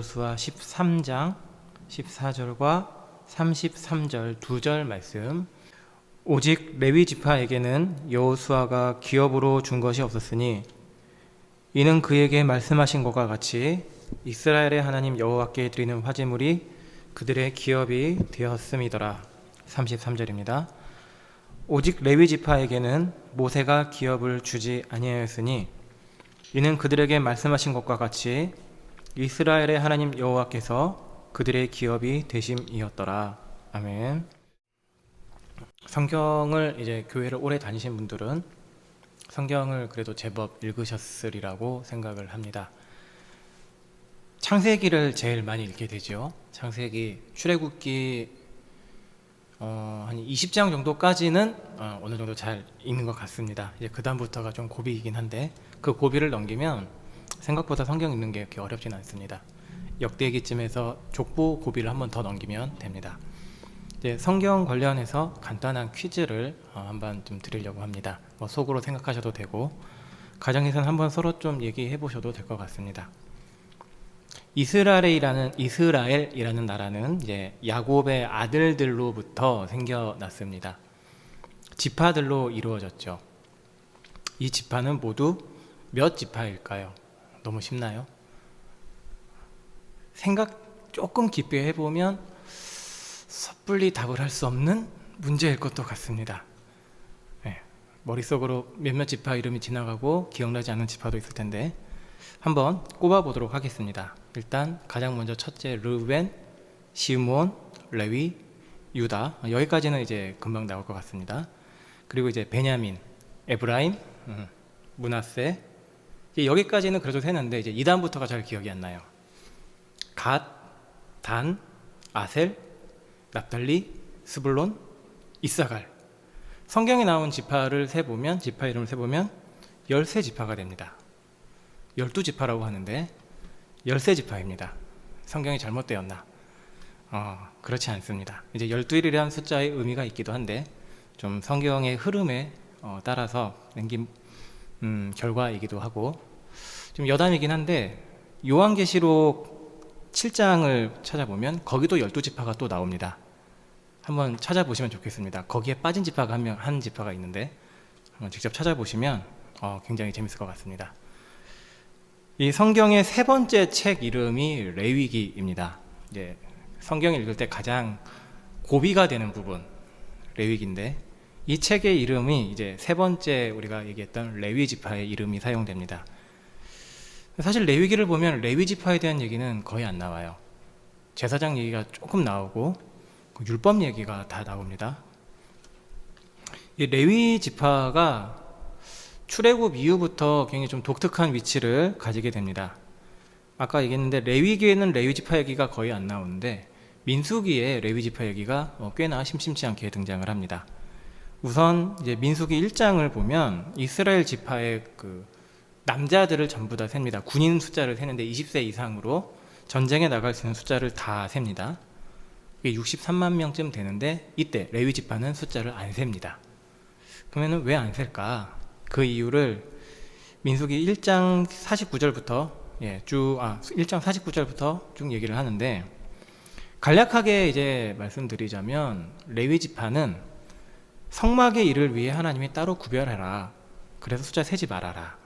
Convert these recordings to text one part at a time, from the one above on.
여호수아 13장 14절과 33절 2절 말씀. 오직 레위 지파에게는 여호수아가 기업으로 준 것이 없었으니 이는 그에게 말씀하신 것과 같이 이스라엘의 하나님 여호와께 드리는 화제물이 그들의 기업이 되었음이더라. 33절입니다. 오직 레위 지파에게는 모세가 기업을 주지 아니하였으니 이는 그들에게 말씀하신 것과 같이 이스라엘의 하나님 여호와께서 그들의 기업이 되심이었더라. 아멘. 성경을 이제 교회를 오래 다니신 분들은 성경을 그래도 제법 읽으셨으리라고 생각을 합니다. 창세기를 제일 많이 읽게 되죠. 창세기, 출애굽기 한 20장 정도까지는 어느 정도 잘 읽는 것 같습니다. 이제 그 다음부터가 좀 고비이긴 한데 그 고비를 넘기면 생각보다 성경 읽는 게 그렇게 어렵진 않습니다. 역대기쯤에서 족보 고비를 한번 더 넘기면 됩니다. 이제 성경 관련해서 간단한 퀴즈를 한번 좀 드리려고 합니다. 속으로 생각하셔도 되고 가정에서는 한번 서로 좀 얘기해 보셔도 될 것 같습니다. 이스라엘이라는 나라는 이제 야곱의 아들들로부터 생겨났습니다. 지파들로 이루어졌죠. 이 지파는 모두 몇 지파일까요? 너무 쉽나요? 생각 조금 깊게 해보면 섣불리 답을 할 수 없는 문제일 것도 같습니다. 네, 머릿속으로 몇몇 지파 이름이 지나가고 기억나지 않는 지파도 있을 텐데 한번 꼽아보도록 하겠습니다. 일단 가장 먼저 첫째 르우벤, 시므온, 레위, 유다, 여기까지는 이제 금방 나올 것 같습니다. 그리고 이제 베냐민, 에브라임, 므낫세, 여기까지는 그래도 되는데 이제 2단부터가 잘 기억이 안 나요. 갓, 단, 아셀, 납달리, 스불론, 이사갈. 성경에 나온 지파를 세보면, 지파 이름을 세보면 13지파가 됩니다. 12지파라고 하는데 13지파입니다. 성경이 잘못되었나? 그렇지 않습니다. 이제 12이라는 숫자의 의미가 있기도 한데 좀 성경의 흐름에 따라서 남긴 결과이기도 하고 좀 여담이긴 한데 요한계시록 7장을 찾아보면 거기도 12지파가 또 나옵니다. 한번 찾아보시면 좋겠습니다. 거기에 빠진 지파가 한 지파가 있는데 한번 직접 찾아보시면 굉장히 재밌을 것 같습니다. 이 성경의 세 번째 책 이름이 레위기입니다. 이제 성경을 읽을 때 가장 고비가 되는 부분 레위기인데 이 책의 이름이 이제 세 번째 우리가 얘기했던 레위 지파의 이름이 사용됩니다. 사실 레위기를 보면 레위 지파에 대한 얘기는 거의 안 나와요. 제사장 얘기가 조금 나오고 율법 얘기가 다 나옵니다. 이 레위 지파가 출애굽 이후부터 굉장히 좀 독특한 위치를 가지게 됩니다. 아까 얘기했는데 레위기에는 레위 지파 얘기가 거의 안 나오는데 민수기에 레위 지파 얘기가 꽤나 심심치 않게 등장을 합니다. 우선 이제 민수기 1장을 보면 이스라엘 지파의 그 남자들을 전부 다 셉니다. 군인 숫자를 세는데 20세 이상으로 전쟁에 나갈 수 있는 숫자를 다 셉니다. 이게 63만 명쯤 되는데 이때 레위 지파는 숫자를 안 셉니다. 그러면 왜 안 셀까? 그 이유를 민수기 1장 49절부터 1장 49절부터 쭉 얘기를 하는데 간략하게 이제 말씀드리자면 레위 지파는 성막의 일을 위해 하나님이 따로 구별해라. 그래서 숫자 세지 말아라.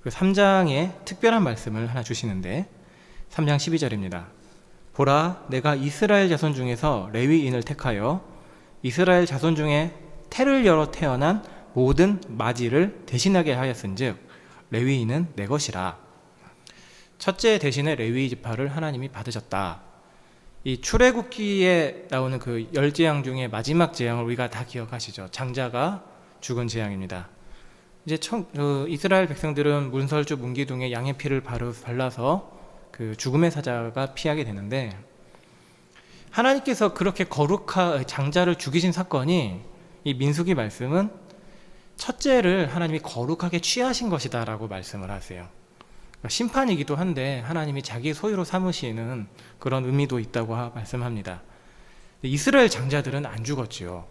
그 3장에 특별한 말씀을 하나 주시는데 3장 12절입니다. 보라, 내가 이스라엘 자손 중에서 레위인을 택하여 이스라엘 자손 중에 태를 열어 태어난 모든 마지를 대신하게 하였은즉 레위인은 내 것이라. 첫째 대신에 레위 지파를 하나님이 받으셨다. 이 출애굽기에 나오는 그 10재앙 중에 마지막 재앙을 우리가 다 기억하시죠. 장자가 죽은 재앙입니다. 이제 이스라엘 백성들은 문설주 문기둥에 양의 피를 발라서 그 죽음의 사자가 피하게 되는데 하나님께서 그렇게 거룩한 장자를 죽이신 사건이 이 민수기 말씀은 첫째를 하나님이 거룩하게 취하신 것이다 라고 말씀을 하세요. 그러니까 심판이기도 한데 하나님이 자기 소유로 삼으시는 그런 의미도 있다고 말씀합니다. 이스라엘 장자들은 안 죽었지요.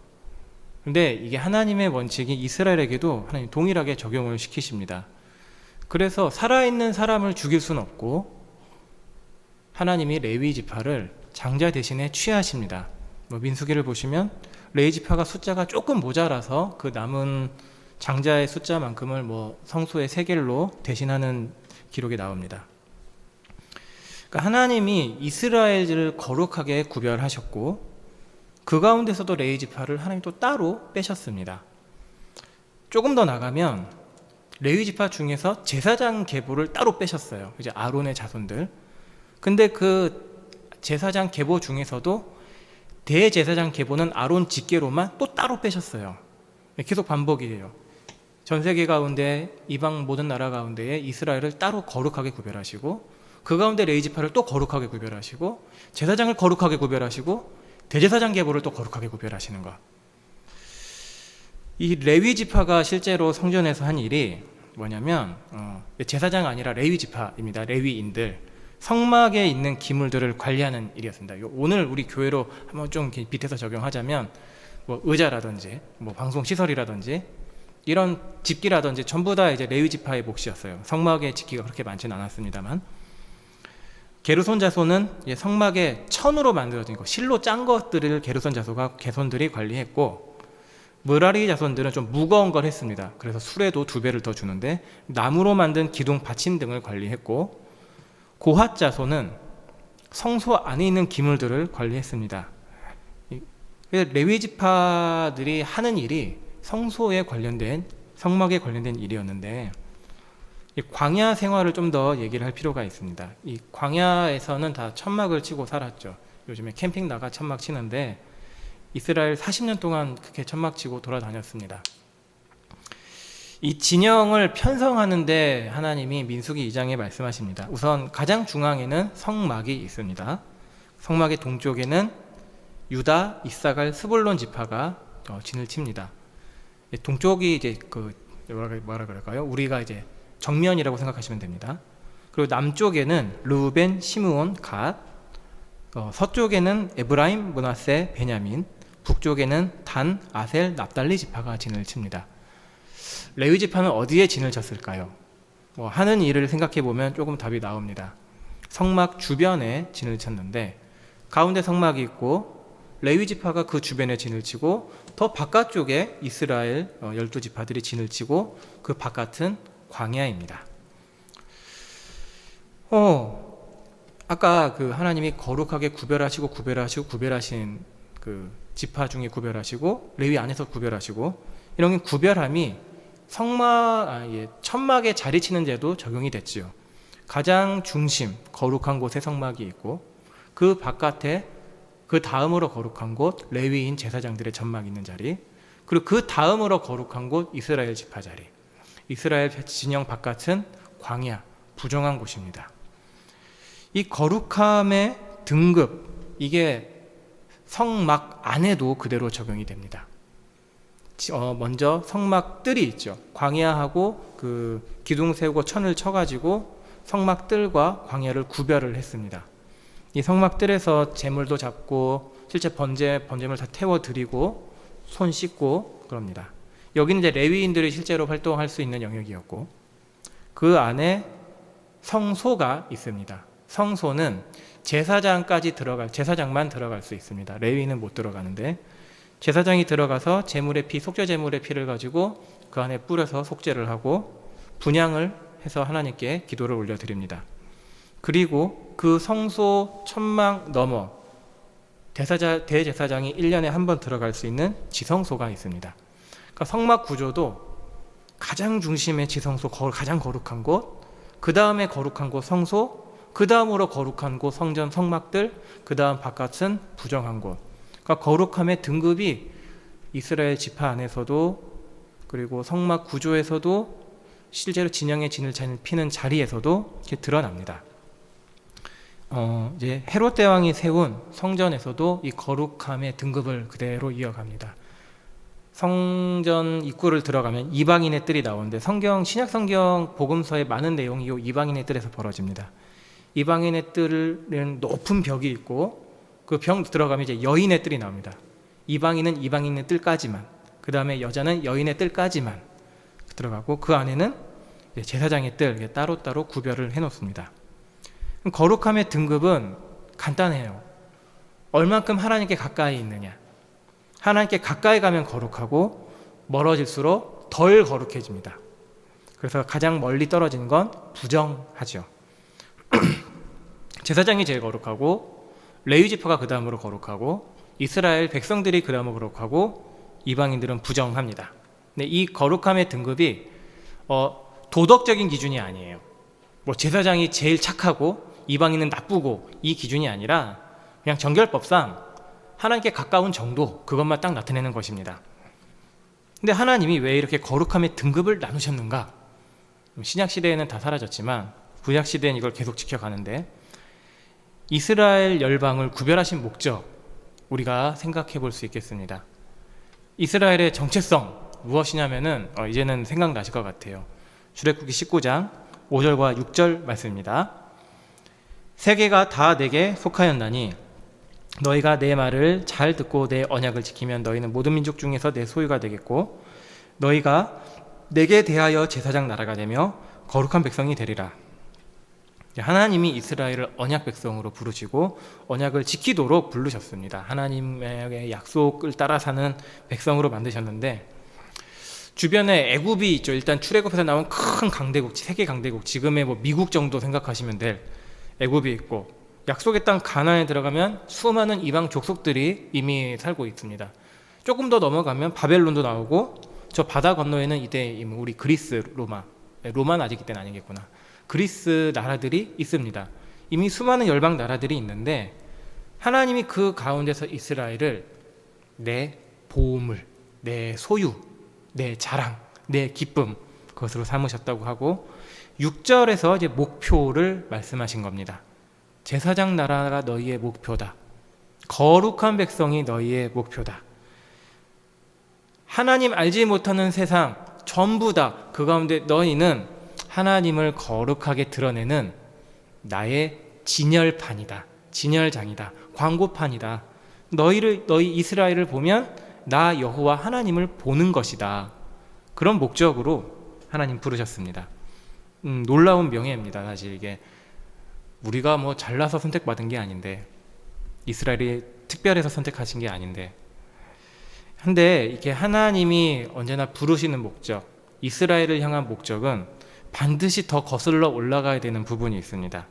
근데 이게 하나님의 원칙이 이스라엘에게도 하나님 동일하게 적용을 시키십니다. 그래서 살아있는 사람을 죽일 수는 없고 하나님이 레위 지파를 장자 대신에 취하십니다. 민수기를 보시면 레위 지파가 숫자가 조금 모자라서 그 남은 장자의 숫자만큼을 성소의 세겔로 대신하는 기록이 나옵니다. 그러니까 하나님이 이스라엘을 거룩하게 구별하셨고 그 가운데서도 레위 지파를 하나님이 또 따로 빼셨습니다. 조금 더 나가면 레위 지파 중에서 제사장 계보를 따로 빼셨어요. 이제 아론의 자손들. 근데 그 제사장 계보 중에서도 대제사장 계보는 아론 직계로만 또 따로 빼셨어요. 계속 반복이에요. 전 세계 가운데 이방 모든 나라 가운데에 이스라엘을 따로 거룩하게 구별하시고 그 가운데 레위 지파를 또 거룩하게 구별하시고 제사장을 거룩하게 구별하시고 대제사장 계보를 또 거룩하게 구별하시는 것. 이 레위 지파가 실제로 성전에서 한 일이 뭐냐면 제사장 아니라 레위 지파입니다. 레위인들 성막에 있는 기물들을 관리하는 일이었습니다. 오늘 우리 교회로 한번 좀 빗대서 적용하자면 의자라든지 방송 시설이라든지 이런 집기라든지 전부 다 이제 레위 지파의 몫이었어요. 성막의 집기가 그렇게 많지는 않았습니다만 게르손 자손은 성막의 천으로 만들어진 거, 실로 짠 것들을 게르손 자손들이 관리했고 므라리 자손들은 좀 무거운 걸 했습니다. 그래서 수레도 2배를 더 주는데 나무로 만든 기둥 받침 등을 관리했고 고핫 자손은 성소 안에 있는 기물들을 관리했습니다. 레위 지파들이 하는 일이 성소에 관련된 성막에 관련된 일이었는데 이 광야 생활을 좀 더 얘기를 할 필요가 있습니다. 이 광야에서는 다 천막을 치고 살았죠. 요즘에 캠핑 나가 천막 치는데 이스라엘 40년 동안 그렇게 천막 치고 돌아다녔습니다. 이 진영을 편성하는데 하나님이 민수기 2장에 말씀하십니다. 우선 가장 중앙에는 성막이 있습니다. 성막의 동쪽에는 유다, 이사갈, 스불론 지파가 진을 칩니다. 동쪽이 이제 뭐라 그럴까요? 우리가 이제 정면이라고 생각하시면 됩니다. 그리고 남쪽에는 르우벤, 시므온, 갓, 서쪽에는 에브라임, 므낫세, 베냐민, 북쪽에는 단, 아셀, 납달리 지파가 진을 칩니다. 레위 지파는 어디에 진을 쳤을까요? 하는 일을 생각해 보면 조금 답이 나옵니다. 성막 주변에 진을 쳤는데 가운데 성막이 있고 레위 지파가 그 주변에 진을 치고 더 바깥쪽에 이스라엘 12지파들이 진을 치고 그 바깥은 광야입니다. 아까 그 하나님이 거룩하게 구별하신 그 지파 중에 구별하시고 레위 안에서 구별하시고 이런 구별함이 천막에 자리 치는 데도 적용이 됐지요. 가장 중심 거룩한 곳에 성막이 있고 그 바깥에 그 다음으로 거룩한 곳 레위인 제사장들의 전막이 있는 자리, 그리고 그 다음으로 거룩한 곳 이스라엘 지파 자리, 이스라엘 진영 바깥은 광야, 부정한 곳입니다. 이 거룩함의 등급, 이게 성막 안에도 그대로 적용이 됩니다. 먼저 성막뜰이 있죠. 광야하고 그 기둥 세우고 천을 쳐가지고 성막뜰과 광야를 구별을 했습니다. 이 성막뜰에서 제물도 잡고 실제 번제물 다 태워드리고 손 씻고 그럽니다. 여기는 이제 레위인들이 실제로 활동할 수 있는 영역이었고 그 안에 성소가 있습니다. 성소는 제사장만 들어갈 수 있습니다. 레위인은 못 들어가는데 제사장이 들어가서 속죄 제물의 피를 가지고 그 안에 뿌려서 속죄를 하고 분향을 해서 하나님께 기도를 올려드립니다. 그리고 그 성소 천막 넘어 대제사장이 1년에 한 번 들어갈 수 있는 지성소가 있습니다. 그러니까 성막 구조도 가장 중심의 지성소, 가장 거룩한 곳, 그 다음에 거룩한 곳 성소, 그 다음으로 거룩한 곳 성전 성막들, 그 다음 바깥은 부정한 곳. 그러니까 거룩함의 등급이 이스라엘 지파 안에서도 그리고 성막 구조에서도 실제로 진영의 진을 피는 자리에서도 이렇게 드러납니다. 이제 헤롯 대왕이 세운 성전에서도 이 거룩함의 등급을 그대로 이어갑니다. 성전 입구를 들어가면 이방인의 뜰이 나오는데 신약 성경 복음서의 많은 내용이 이 이방인의 뜰에서 벌어집니다. 이방인의 뜰은 높은 벽이 있고 그 벽 들어가면 이제 여인의 뜰이 나옵니다. 이방인은 이방인의 뜰까지만, 그 다음에 여자는 여인의 뜰까지만 들어가고 그 안에는 제사장의 뜰 따로따로 구별을 해놓습니다. 거룩함의 등급은 간단해요. 얼만큼 하나님께 가까이 있느냐. 하나님께 가까이 가면 거룩하고 멀어질수록 덜 거룩해집니다. 그래서 가장 멀리 떨어지는 건 부정하죠. 제사장이 제일 거룩하고 레위 지파가 그 다음으로 거룩하고 이스라엘 백성들이 그 다음으로 거룩하고 이방인들은 부정합니다. 근데 이 거룩함의 등급이 도덕적인 기준이 아니에요. 뭐 제사장이 제일 착하고 이방인은 나쁘고 이 기준이 아니라 그냥 정결법상 하나님께 가까운 정도, 그것만 딱 나타내는 것입니다. 근데 하나님이 왜 이렇게 거룩함의 등급을 나누셨는가? 신약시대에는 다 사라졌지만 구약시대는 이걸 계속 지켜가는데, 이스라엘 열방을 구별하신 목적, 우리가 생각해 볼 수 있겠습니다. 이스라엘의 정체성 무엇이냐면은 이제는 생각나실 것 같아요. 출애굽기 19장 5절과 6절 말씀입니다. 세계가 다 내게 속하였나니 너희가 내 말을 잘 듣고 내 언약을 지키면 너희는 모든 민족 중에서 내 소유가 되겠고 너희가 내게 대하여 제사장 나라가 되며 거룩한 백성이 되리라. 하나님이 이스라엘을 언약 백성으로 부르시고 언약을 지키도록 부르셨습니다. 하나님의 약속을 따라 사는 백성으로 만드셨는데, 주변에 애굽이 있죠. 일단 출애굽에서 나온 큰 강대국, 세계 강대국, 지금의 뭐 미국 정도 생각하시면 될 애굽이 있고, 약속의 땅 가나안에 들어가면 수많은 이방 족속들이 이미 살고 있습니다. 조금 더 넘어가면 바벨론도 나오고, 저 바다 건너에는 이때 우리 그리스, 로마는 아직 이때는 아니겠구나. 그리스 나라들이 있습니다. 이미 수많은 열방 나라들이 있는데 하나님이 그 가운데서 이스라엘을 내 보물, 내 소유, 내 자랑, 내 기쁨, 그것으로 삼으셨다고 하고 6절에서 이제 목표를 말씀하신 겁니다. 제사장 나라가 너희의 목표다. 거룩한 백성이 너희의 목표다. 하나님 알지 못하는 세상 전부 다 그 가운데 너희는 하나님을 거룩하게 드러내는 나의 진열판이다. 진열장이다. 광고판이다. 너희 이스라엘을 보면 나 여호와 하나님을 보는 것이다. 그런 목적으로 하나님 부르셨습니다. 놀라운 명예입니다. 사실 이게 우리가 뭐 잘나서 선택받은 게 아닌데, 이스라엘이 특별해서 선택하신 게 아닌데, 근데 이게 하나님이 언제나 부르시는 목적, 이스라엘을 향한 목적은 반드시 더 거슬러 올라가야 되는 부분이 있습니다.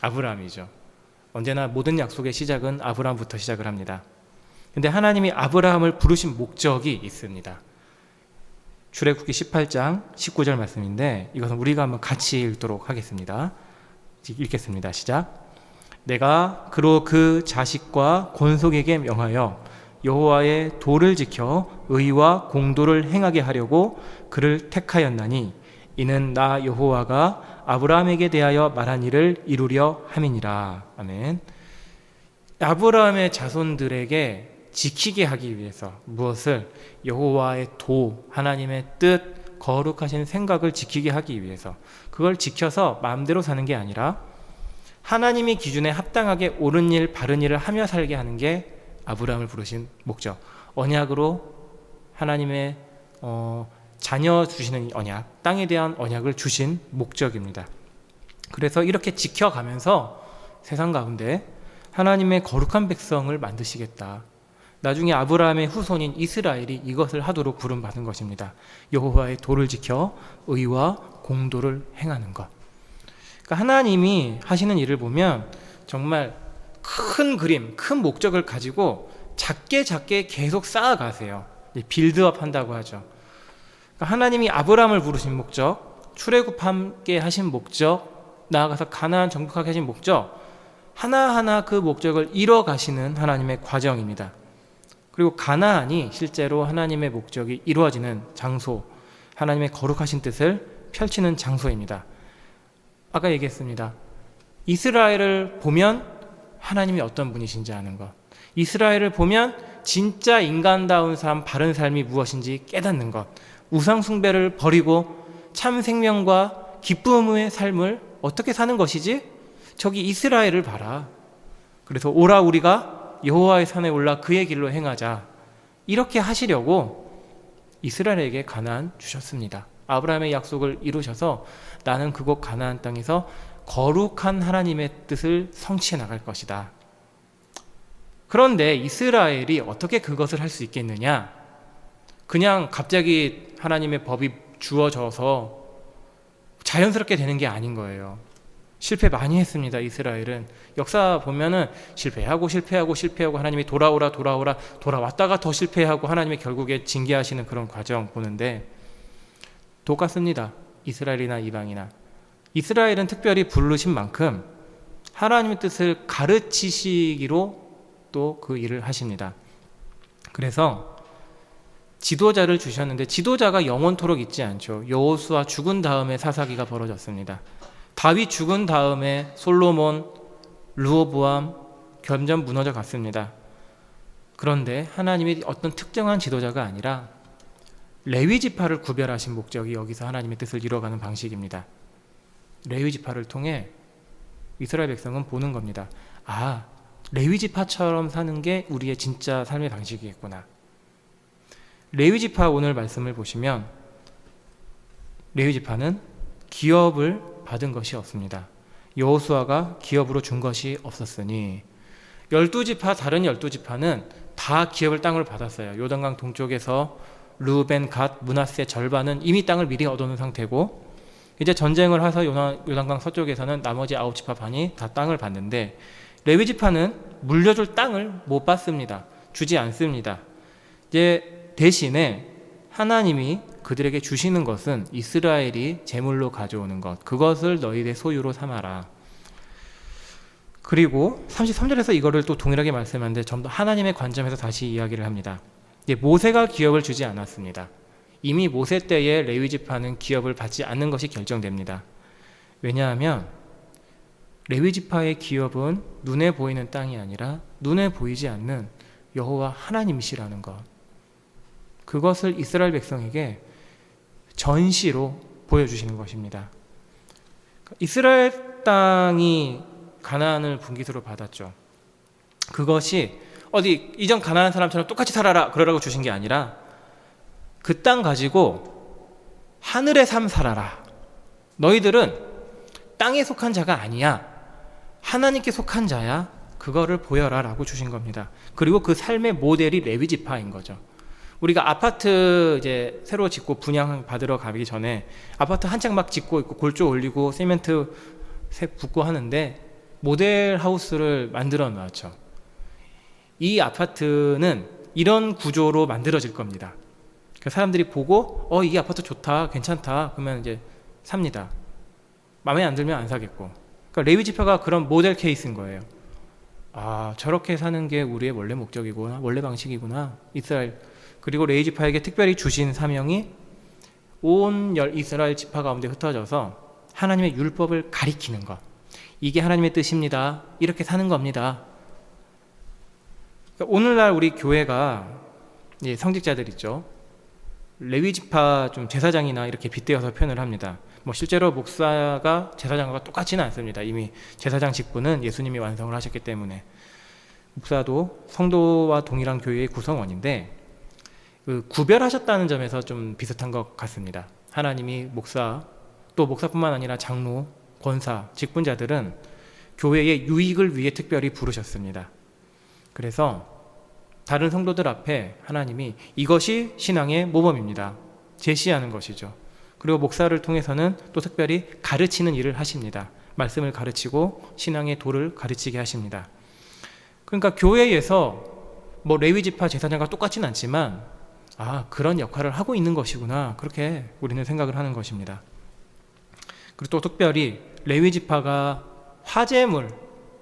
아브라함이죠. 언제나 모든 약속의 시작은 아브라함부터 시작을 합니다. 근데 하나님이 아브라함을 부르신 목적이 있습니다. 출애굽기 18장 19절 말씀인데, 이것은 우리가 한번 같이 읽도록 하겠습니다. 읽겠습니다. 시작. 내가 그로 그 자식과 권속에게 명하여 여호와의 도를 지켜 의와 공도를 행하게 하려고 그를 택하였나니 이는 나 여호와가 아브라함에게 대하여 말한 일을 이루려 함이니라. 아멘. 아브라함의 자손들에게 지키게 하기 위해서 무엇을? 여호와의 도, 하나님의 뜻, 거룩하신 생각을 지키게 하기 위해서, 그걸 지켜서 마음대로 사는 게 아니라 하나님의 기준에 합당하게 옳은 일, 바른 일을 하며 살게 하는 게 아브라함을 부르신 목적. 언약으로 하나님의 자녀 주시는 언약, 땅에 대한 언약을 주신 목적입니다. 그래서 이렇게 지켜가면서 세상 가운데 하나님의 거룩한 백성을 만드시겠다. 나중에 아브라함의 후손인 이스라엘이 이것을 하도록 부름받은 것입니다. 여호와의 도를 지켜 의와 공도를 행하는 것. 그러니까 하나님이 하시는 일을 보면 정말 큰 그림, 큰 목적을 가지고 작게 계속 쌓아가세요. 빌드업 한다고 하죠. 하나님이 아브라함을 부르신 목적, 출애굽 함께 하신 목적, 나아가서 가나안 정복하게 하신 목적, 하나하나 그 목적을 이뤄가시는 하나님의 과정입니다. 그리고 가나안이 실제로 하나님의 목적이 이루어지는 장소, 하나님의 거룩하신 뜻을 펼치는 장소입니다. 아까 얘기했습니다. 이스라엘을 보면 하나님이 어떤 분이신지 아는 것, 이스라엘을 보면 진짜 인간다운 삶, 바른 삶이 무엇인지 깨닫는 것, 우상 숭배를 버리고 참 생명과 기쁨의 삶을 어떻게 사는 것이지? 저기 이스라엘을 봐라. 그래서 오라 우리가 여호와의 산에 올라 그의 길로 행하자. 이렇게 하시려고 이스라엘에게 가나안 주셨습니다. 아브라함의 약속을 이루셔서 나는 그곳 가나안 땅에서 거룩한 하나님의 뜻을 성취해 나갈 것이다. 그런데 이스라엘이 어떻게 그것을 할 수 있겠느냐? 그냥 갑자기 하나님의 법이 주어져서 자연스럽게 되는 게 아닌 거예요. 실패 많이 했습니다. 이스라엘은 역사 보면은 실패하고 하나님이 돌아왔다가 더 실패하고 하나님이 결국에 징계하시는 그런 과정 보는데 똑같습니다. 이스라엘이나 이방이나. 이스라엘은 특별히 부르신 만큼 하나님의 뜻을 가르치시기로 또 그 일을 하십니다. 그래서 지도자를 주셨는데 지도자가 영원토록 있지 않죠. 여호수아 죽은 다음에 사사기가 벌어졌습니다. 다윗 죽은 다음에 솔로몬, 르호보암 점점 무너져 갔습니다. 그런데 하나님이 어떤 특정한 지도자가 아니라 레위 지파를 구별하신 목적이 여기서 하나님의 뜻을 이뤄가는 방식입니다. 레위 지파를 통해 이스라엘 백성은 보는 겁니다. 아, 레위 지파처럼 사는 게 우리의 진짜 삶의 방식이겠구나. 레위 지파 오늘 말씀을 보시면 레위 지파는 기업을 받은 것이 없습니다. 여호수아가 기업으로 준 것이 없었으니 12지파 다른 12지파는 다 기업을 땅을 받았어요. 요단강 동쪽에서 르우벤, 갓, 므낫세 절반은 이미 땅을 미리 얻어놓은 상태고 이제 전쟁을 해서 요단강 서쪽에서는 나머지 9지파 반이 다 땅을 받는데 레위 지파는 물려줄 땅을 못 받습니다. 주지 않습니다. 이제 대신에 하나님이 그들에게 주시는 것은 이스라엘이 제물로 가져오는 것, 그것을 너희의 소유로 삼아라. 그리고 33절에서 이거를 또 동일하게 말씀하는데 좀 더 하나님의 관점에서 다시 이야기를 합니다. 모세가 기업을 주지 않았습니다. 이미 모세 때에 레위 지파는 기업을 받지 않는 것이 결정됩니다. 왜냐하면 레위 지파의 기업은 눈에 보이는 땅이 아니라 눈에 보이지 않는 여호와 하나님이시라는 것, 그것을 이스라엘 백성에게 전시로 보여주시는 것입니다. 이스라엘 땅이 가나안을 분깃으로 받았죠. 그것이 어디 이전 가나안 사람처럼 똑같이 살아라 그러라고 주신 게 아니라 그 땅 가지고 하늘의 삶 살아라. 너희들은 땅에 속한 자가 아니야. 하나님께 속한 자야. 그거를 보여라 라고 주신 겁니다. 그리고 그 삶의 모델이 레위 지파인 거죠. 우리가 아파트 이제 새로 짓고 분양 받으러 가기 전에 아파트 한창 막 짓고 있고 골조 올리고 시멘트 붓고 하는데 모델 하우스를 만들어 놨죠. 이 아파트는 이런 구조로 만들어질 겁니다. 사람들이 보고 이 아파트 좋다, 괜찮다, 그러면 이제 삽니다. 마음에 안 들면 안 사겠고. 그러니까 레위 지파가 그런 모델 케이스인 거예요. 아, 저렇게 사는 게 우리의 원래 목적이구나, 원래 방식이구나. 이스라엘. 그리고 레위 지파에게 특별히 주신 사명이 온 이스라엘 지파 가운데 흩어져서 하나님의 율법을 가리키는 것. 이게 하나님의 뜻입니다. 이렇게 사는 겁니다. 그러니까 오늘날 우리 교회가 성직자들 있죠. 레위 지파 좀 제사장이나 이렇게 빗대어서 표현을 합니다. 실제로 목사가 제사장과 똑같지는 않습니다. 이미 제사장 직분은 예수님이 완성을 하셨기 때문에 목사도 성도와 동일한 교회의 구성원인데 구별하셨다는 점에서 좀 비슷한 것 같습니다. 하나님이 목사, 또 목사뿐만 아니라 장로, 권사, 직분자들은 교회의 유익을 위해 특별히 부르셨습니다. 그래서 다른 성도들 앞에 하나님이 이것이 신앙의 모범입니다. 제시하는 것이죠. 그리고 목사를 통해서는 또 특별히 가르치는 일을 하십니다. 말씀을 가르치고 신앙의 도를 가르치게 하십니다. 그러니까 교회에서 레위 지파 제사장과 똑같지는 않지만 그런 역할을 하고 있는 것이구나, 그렇게 우리는 생각을 하는 것입니다. 그리고 또 특별히 레위 지파가 화제물,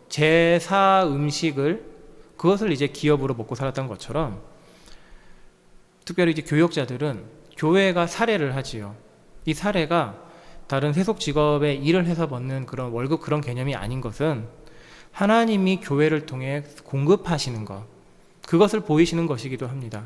제사 음식을 그것을 이제 기업으로 먹고 살았던 것처럼 특별히 이제 교역자들은 교회가 사례를 하지요. 이 사례가 다른 세속 직업에 일을 해서 받는 그런 월급 그런 개념이 아닌 것은 하나님이 교회를 통해 공급하시는 것, 그것을 보이시는 것이기도 합니다.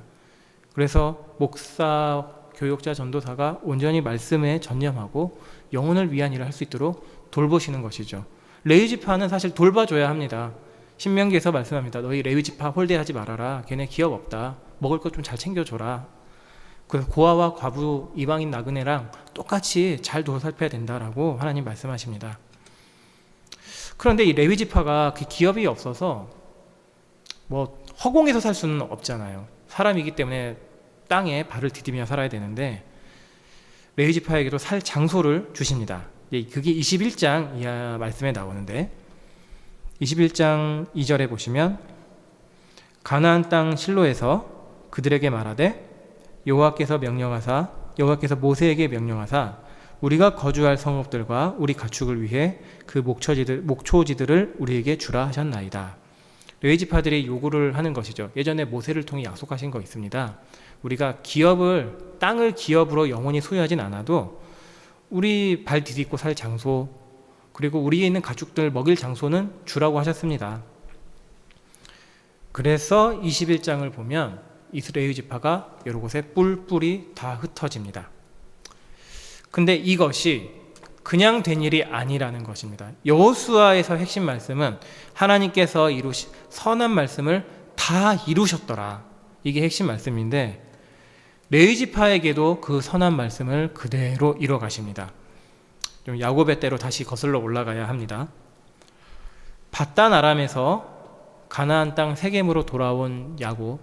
그래서 목사, 교역자, 전도사가 온전히 말씀에 전념하고 영혼을 위한 일을 할 수 있도록 돌보시는 것이죠. 레위 지파는 사실 돌봐줘야 합니다. 신명기에서 말씀합니다. 너희 레위 지파 홀대하지 말아라. 걔네 기업 없다. 먹을 것 좀 잘 챙겨줘라. 그래서 고아와 과부, 이방인 나그네랑 똑같이 잘 도살펴야 된다라고 하나님 말씀하십니다. 그런데 이 레위 지파가 그 기업이 없어서 뭐 허공에서 살 수는 없잖아요. 사람이기 때문에 땅에 발을 디디며 살아야 되는데 레위 지파에게도 살 장소를 주십니다. 그게 21장 이하 말씀에 나오는데 21장 2절에 보시면 가나안 땅 실로에서 그들에게 말하되 여호와께서 모세에게 명령하사 우리가 거주할 성읍들과 우리 가축을 위해 그 목초지들을 우리에게 주라 하셨나이다. 레위 지파들이 요구를 하는 것이죠. 예전에 모세를 통해 약속하신 거 있습니다. 우리가 땅을 기업으로 영원히 소유하진 않아도 우리 발 디딛고 살 장소, 그리고 우리에 있는 가축들 먹일 장소는 주라고 하셨습니다. 그래서 21장을 보면 이스라엘 지파가 여러 곳에 뿔뿔이 다 흩어집니다. 근데 이것이 그냥 된 일이 아니라는 것입니다. 여호수아에서 핵심 말씀은 하나님께서 선한 말씀을 다 이루셨더라. 이게 핵심 말씀인데 레위 지파에게도 그 선한 말씀을 그대로 이뤄 가십니다. 좀 야곱의 때로 다시 거슬러 올라가야 합니다. 밧단 아람에서 가나안 땅 세겜으로 돌아온 야곱,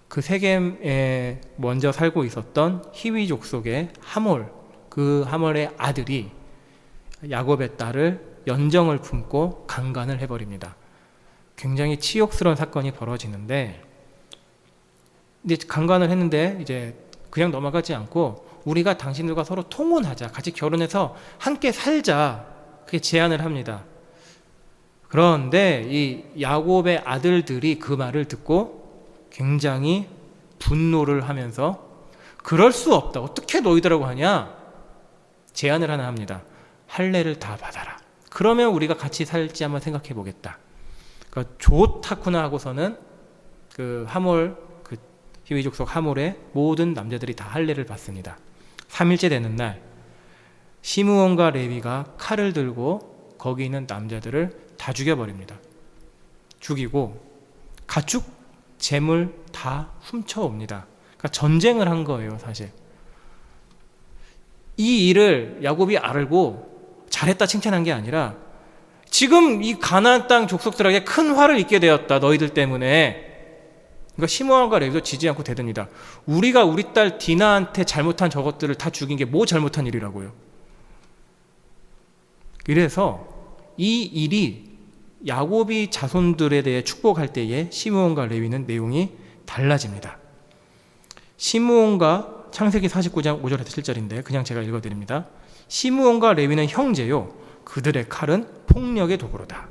그 세겜에 먼저 살고 있었던 히위 족속의 하몰, 그 하몰의 아들이 야곱의 딸을 연정을 품고 강간을 해버립니다. 굉장히 치욕스러운 사건이 벌어지는데, 이제 강간을 했는데 이제 그냥 넘어가지 않고 우리가 당신들과 서로 통혼하자, 같이 결혼해서 함께 살자, 그렇게 제안을 합니다. 그런데 이 야곱의 아들들이 그 말을 듣고 굉장히 분노를 하면서 그럴 수 없다, 어떻게 너희들하고 하냐, 제안을 하나 합니다. 할례를 다 받아라. 그러면 우리가 같이 살지 한번 생각해 보겠다. 그러니까 좋다구나 하고서는 그 하몰, 그 히위 족속 하몰의 모든 남자들이 다 할례를 받습니다. 3일째 되는 날 시므온과 레위가 칼을 들고 거기 있는 남자들을 다 죽여버립니다. 죽이고 가축 재물 다 훔쳐옵니다. 그러니까 전쟁을 한 거예요, 사실. 이 일을 야곱이 알고 잘했다 칭찬한 게 아니라 지금 이 가나안 땅 족속들에게 큰 화를 입게 되었다, 너희들 때문에. 그러니까 시므온과 레위도 지지 않고 대듭니다. 우리가 우리 딸 디나한테 잘못한 저것들을 다 죽인 게 뭐 잘못한 일이라고요. 이래서 이 일이 야곱이 자손들에 대해 축복할 때에 시므온과 레위는 내용이 달라집니다. 시므온과 창세기 49장 5절에서 7절인데 그냥 제가 읽어드립니다. 시므온과 레위는 형제요, 그들의 칼은 폭력의 도구로다.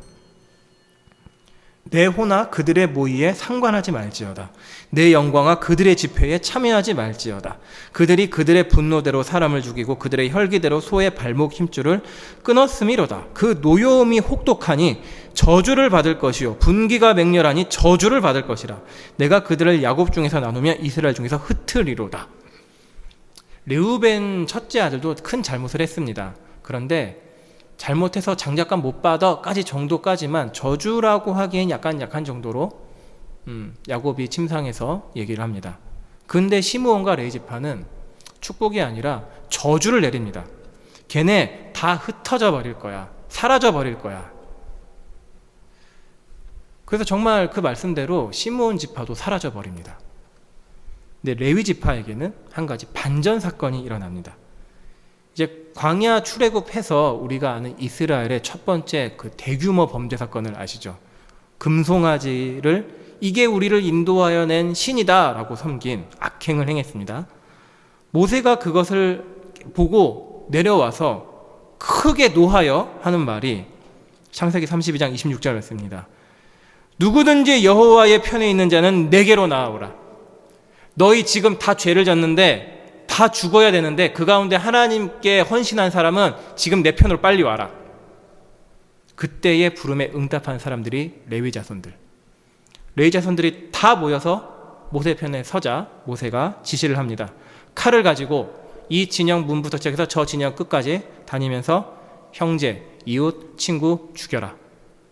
내 호나 그들의 모의에 상관하지 말지어다. 내 영광아 그들의 집회에 참여하지 말지어다. 그들이 그들의 분노대로 사람을 죽이고 그들의 혈기대로 소의 발목 힘줄을 끊었음이로다. 그 노여움이 혹독하니 저주를 받을 것이요 분기가 맹렬하니 저주를 받을 것이라. 내가 그들을 야곱 중에서 나누며 이스라엘 중에서 흩으리로다. 르우벤 첫째 아들도 큰 잘못을 했습니다. 그런데 잘못해서 장작감 못 받아까지 정도까지만 저주라고 하기엔 약한 정도로 야곱이 침상에서 얘기를 합니다. 근데 시므온과 레위 지파는 축복이 아니라 저주를 내립니다. 걔네 다 흩어져 버릴 거야, 사라져 버릴 거야. 그래서 정말 그 말씀대로 시므온 지파도 사라져 버립니다. 근데 레위 지파에게는 한 가지 반전 사건이 일어납니다. 이제 광야 출애굽해서 우리가 아는 이스라엘의 첫 번째 그 대규모 범죄 사건을 아시죠? 금송아지를 이게 우리를 인도하여 낸 신이다라고 섬긴 악행을 행했습니다. 모세가 그것을 보고 내려와서 크게 노하여 하는 말이 창세기 32장 26절 말씀입니다. 누구든지 여호와의 편에 있는 자는 내게로 나아오라. 너희 지금 다 죄를 졌는데 다 죽어야 되는데 그 가운데 하나님께 헌신한 사람은 지금 내 편으로 빨리 와라. 그때의 부름에 응답한 사람들이 레위 자손들. 레위 자손들이 다 모여서 모세 편에 서자 모세가 지시를 합니다. 칼을 가지고 이 진영 문부터 시작해서 저 진영 끝까지 다니면서 형제, 이웃, 친구 죽여라.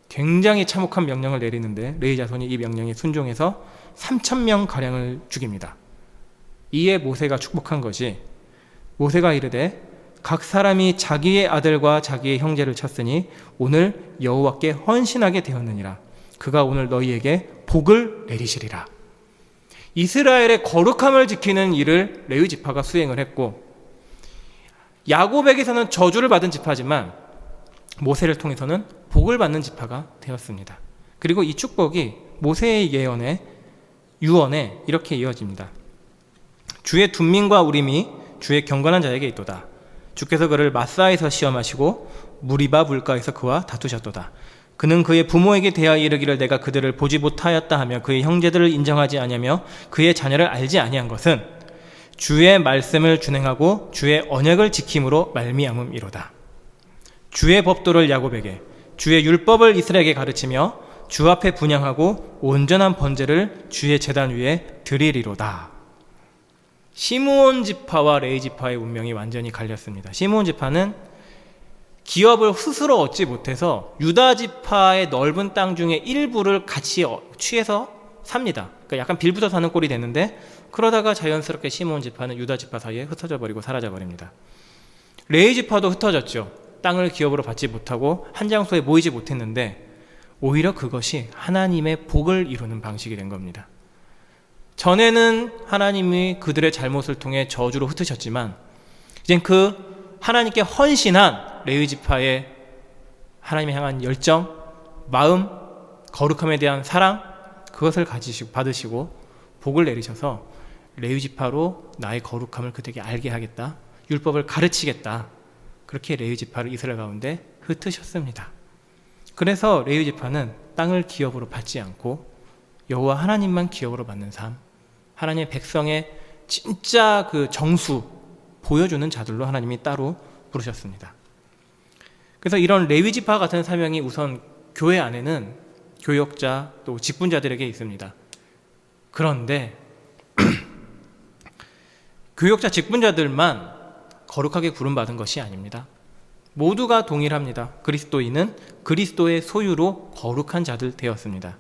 굉장히 참혹한 명령을 내리는데 레위 자손이 이 명령에 순종해서 3,000명 가량을 죽입니다. 이에 모세가 축복한 것이, 모세가 이르되 각 사람이 자기의 아들과 자기의 형제를 쳤으니 오늘 여호와께 헌신하게 되었느니라. 그가 오늘 너희에게 복을 내리시리라. 이스라엘의 거룩함을 지키는 일을 레위 지파가 수행을 했고, 야곱에게서는 저주를 받은 지파지만 모세를 통해서는 복을 받는 지파가 되었습니다. 그리고 이 축복이 모세의 유언에 이렇게 이어집니다. 주의 둔민과 우림이 주의 경건한 자에게 있도다. 주께서 그를 마사에서 시험하시고 무리바 물가에서 그와 다투셨도다. 그는 그의 부모에게 대하여 이르기를 내가 그들을 보지 못하였다 하며 그의 형제들을 인정하지 아니하며 그의 자녀를 알지 아니한 것은 주의 말씀을 준행하고 주의 언약을 지킴으로 말미암음이로다. 주의 법도를 야곱에게 주의 율법을 이스라엘에게 가르치며 주 앞에 분향하고 온전한 번제를 주의 제단 위에 드리리로다. 시므온 지파와 레위 지파의 운명이 완전히 갈렸습니다. 시므온 지파는 기업을 스스로 얻지 못해서 유다 지파의 넓은 땅 중에 일부를 같이 취해서 삽니다. 그러니까 약간 빌붙어 사는 꼴이 되는데, 그러다가 자연스럽게 시므온 지파는 유다 지파 사이에 흩어져 버리고 사라져 버립니다. 레위 지파도 흩어졌죠. 땅을 기업으로 받지 못하고 한 장소에 모이지 못했는데 오히려 그것이 하나님의 복을 이루는 방식이 된 겁니다. 전에는 하나님이 그들의 잘못을 통해 저주로 흩으셨지만 이젠 그 하나님께 헌신한 레위 지파의 하나님을 향한 열정, 마음, 거룩함에 대한 사랑, 그것을 받으시고 복을 내리셔서 레위 지파로 나의 거룩함을 그들에게 알게 하겠다, 율법을 가르치겠다, 그렇게 레위 지파를 이스라엘 가운데 흩으셨습니다. 그래서 레위 지파는 땅을 기업으로 받지 않고 여호와 하나님만 기업으로 받는 삶, 하나님의 백성의 진짜 그 정수 보여주는 자들로 하나님이 따로 부르셨습니다. 그래서 이런 레위 지파 같은 사명이 우선 교회 안에는 교역자 또 직분자들에게 있습니다. 그런데 교역자 직분자들만 거룩하게 부름받은 것이 아닙니다. 모두가 동일합니다. 그리스도인은 그리스도의 소유로 거룩한 자들 되었습니다.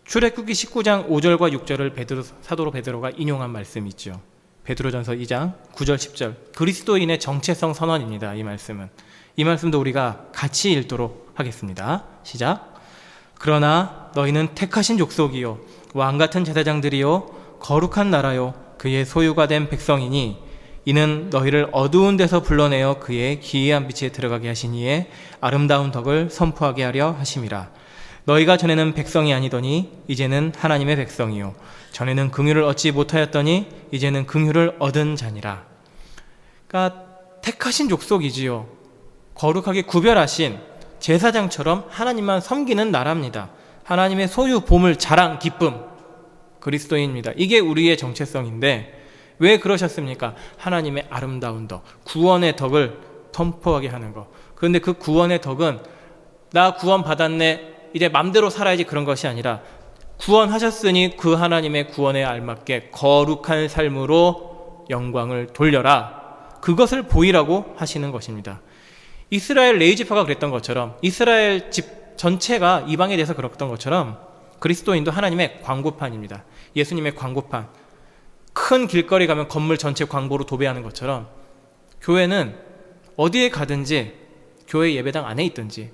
출애굽기 19장 5절과 6절을 사도 베드로가 인용한 말씀이 있죠. 베드로전서 2장 9절 10절, 그리스도인의 정체성 선언입니다. 이 말씀도 우리가 같이 읽도록 하겠습니다. 시작. 그러나 너희는 택하신 족속이요 왕같은 제사장들이요 거룩한 나라요 그의 소유가 된 백성이니 이는 너희를 어두운 데서 불러내어 그의 기이한 빛에 들어가게 하시니에 아름다운 덕을 선포하게 하려 하심이라. 너희가 전에는 백성이 아니더니 이제는 하나님의 백성이요 전에는 긍휼을 얻지 못하였더니 이제는 긍휼을 얻은 자니라. 그러니까 택하신 족속이지요, 거룩하게 구별하신 제사장처럼 하나님만 섬기는 나라입니다. 하나님의 소유, 보물, 자랑, 기쁨, 그리스도인입니다. 이게 우리의 정체성인데 왜 그러셨습니까? 하나님의 아름다운 덕, 구원의 덕을 선포하게 하는 것. 그런데 그 구원의 덕은 나 구원 받았네, 이제 맘대로 살아야지, 그런 것이 아니라 구원하셨으니 그 하나님의 구원에 알맞게 거룩한 삶으로 영광을 돌려라, 그것을 보이라고 하시는 것입니다. 이스라엘 레위 지파가 그랬던 것처럼, 이스라엘 집 전체가 이방에 대해서 그랬던 것처럼 그리스도인도 하나님의 광고판입니다. 예수님의 광고판. 큰 길거리 가면 건물 전체 광고로 도배하는 것처럼 교회는 어디에 가든지, 교회 예배당 안에 있든지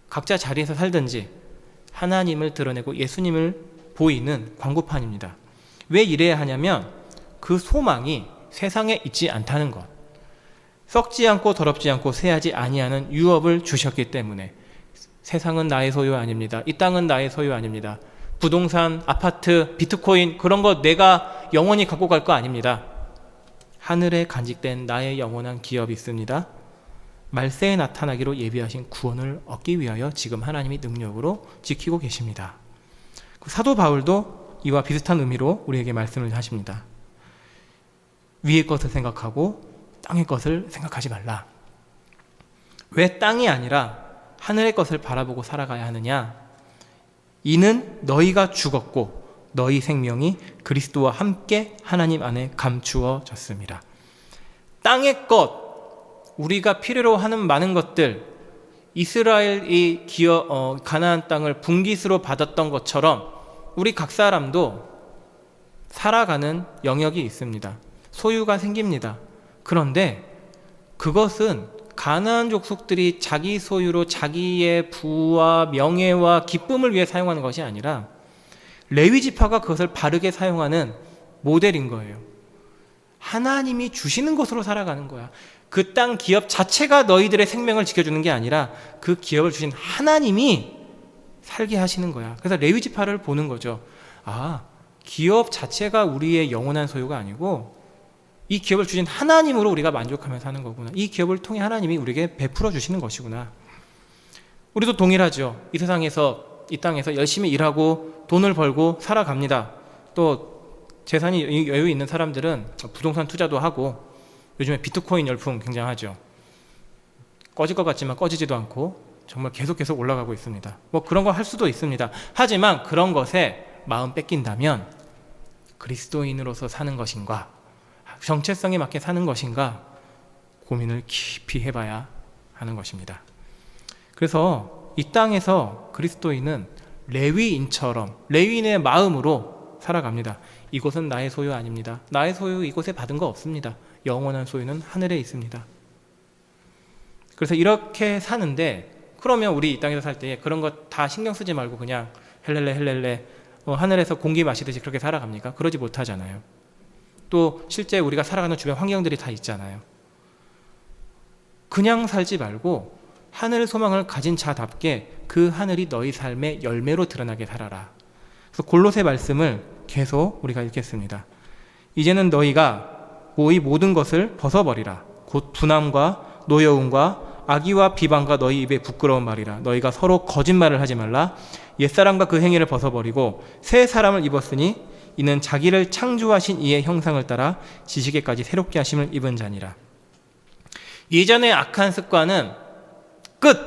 각자 자리에서 살든지 하나님을 드러내고 예수님을 보이는 광고판입니다. 왜 이래야 하냐면 그 소망이 세상에 있지 않다는 것, 썩지 않고 더럽지 않고 쇠하지 아니하는 유업을 주셨기 때문에. 세상은 나의 소유 아닙니다. 이 땅은 나의 소유 아닙니다. 부동산, 아파트, 비트코인, 그런 거 내가 영원히 갖고 갈 거 아닙니다. 하늘에 간직된 나의 영원한 기업이 있습니다. 말세에 나타나기로 예비하신 구원을 얻기 위하여 지금 하나님이 능력으로 지키고 계십니다. 사도 바울도 이와 비슷한 의미로 우리에게 말씀을 하십니다. 위의 것을 생각하고 땅의 것을 생각하지 말라. 왜 땅이 아니라 하늘의 것을 바라보고 살아가야 하느냐? 이는 너희가 죽었고 너희 생명이 그리스도와 함께 하나님 안에 감추어졌습니다. 땅의 것, 우리가 필요로 하는 많은 것들, 이스라엘이 가나안 땅을 분깃으로 받았던 것처럼 우리 각 사람도 살아가는 영역이 있습니다. 소유가 생깁니다. 그런데 그것은 가나안 족속들이 자기 소유로 자기의 부와 명예와 기쁨을 위해 사용하는 것이 아니라 레위 지파가 그것을 바르게 사용하는 모델인 거예요. 하나님이 주시는 것으로 살아가는 거야. 그 땅 기업 자체가 너희들의 생명을 지켜주는 게 아니라 그 기업을 주신 하나님이 살게 하시는 거야. 그래서 레위 지파를 보는 거죠. 아, 기업 자체가 우리의 영원한 소유가 아니고 이 기업을 주신 하나님으로 우리가 만족하며 사는 거구나. 이 기업을 통해 하나님이 우리에게 베풀어 주시는 것이구나. 우리도 동일하죠. 이 세상에서, 이 땅에서 열심히 일하고 돈을 벌고 살아갑니다. 또 재산이 여유 있는 사람들은 부동산 투자도 하고, 요즘에 비트코인 열풍 굉장하죠. 꺼질 것 같지만 꺼지지도 않고 정말 계속 올라가고 있습니다. 뭐 그런 거 할 수도 있습니다. 하지만 그런 것에 마음 뺏긴다면 그리스도인으로서 사는 것인가, 정체성에 맞게 사는 것인가 고민을 깊이 해봐야 하는 것입니다. 그래서 이 땅에서 그리스도인은 레위인처럼 레위인의 마음으로 살아갑니다. 이곳은 나의 소유 아닙니다. 나의 소유 이곳에 받은 거 없습니다. 영원한 소유는 하늘에 있습니다. 그래서 이렇게 사는데, 그러면 우리 이 땅에서 살 때 그런 거 다 신경 쓰지 말고 그냥 헬렐레 하늘에서 공기 마시듯이 그렇게 살아갑니까? 그러지 못하잖아요. 또 실제 우리가 살아가는 주변 환경들이 다 있잖아요. 그냥 살지 말고 하늘 소망을 가진 자답게 그 하늘이 너희 삶의 열매로 드러나게 살아라. 그래서 골로새 말씀을 계속 우리가 읽겠습니다. 이제는 너희가 이 모든 것을 벗어버리라. 곧 분함과 노여움과 악의와 비방과 너희 입에 부끄러운 말이라. 너희가 서로 거짓말을 하지 말라. 옛사람과 그 행위를 벗어버리고 새 사람을 입었으니 이는 자기를 창조하신 이의 형상을 따라 지식에까지 새롭게 하심을 입은 자니라. 예전의 악한 습관은 끝!